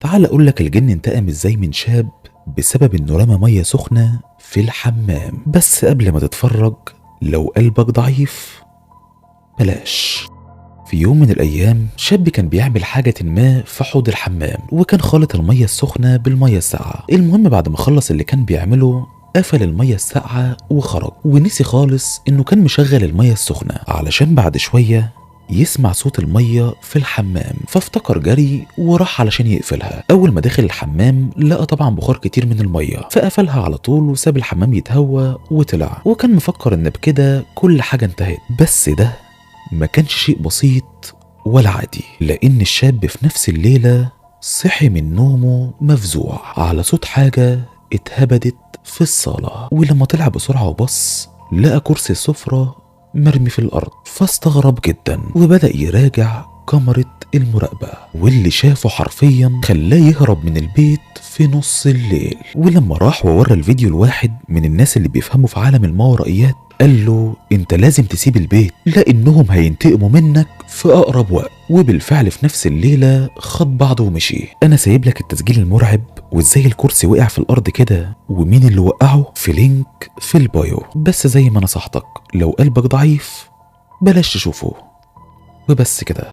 تعال اقولك الجن انتقم ازاي من شاب بسبب انه رمى ميه سخنه في الحمام. بس قبل ما تتفرج، لو قلبك ضعيف بلاش. في يوم من الايام شاب كان بيعمل حاجه ما في حوض الحمام، وكان خالط الميه السخنه بالميه الساقعه. المهم بعد ما خلص اللي كان بيعمله قفل الميه الساقعه وخرج، ونسي خالص انه كان مشغل الميه السخنه علشان بعد شويه يسمع صوت الميه في الحمام. فافتكر جري وراح علشان يقفلها. اول ما دخل الحمام لقى طبعا بخار كتير من الميه، فقفلها على طول وساب الحمام يتهوى وطلع، وكان مفكر ان بكده كل حاجه انتهت. بس ده ما كانش شيء بسيط ولا عادي، لأن الشاب في نفس الليلة صحي من نومه مفزوع على صوت حاجة اتهبدت في الصالة. ولما طلع بسرعة وبص لقى كرسي السفرة مرمي في الأرض، فاستغرب جدا وبدأ يراجع كاميرا المراقبة، واللي شافه حرفيا خلاه يهرب من البيت في نص الليل. ولما راح وورى الفيديو لواحد من الناس اللي بيفهموا في عالم الماورائيات قال له انت لازم تسيب البيت لانهم هينتقموا منك في اقرب وقت. وبالفعل في نفس الليلة خد بعضه ومشي. انا سايب لك التسجيل المرعب وازاي الكرسي وقع في الارض كده ومين اللي وقعه في لينك في البايو. بس زي ما نصحتك لو قلبك ضعيف بلاش تشوفه. وبس كده.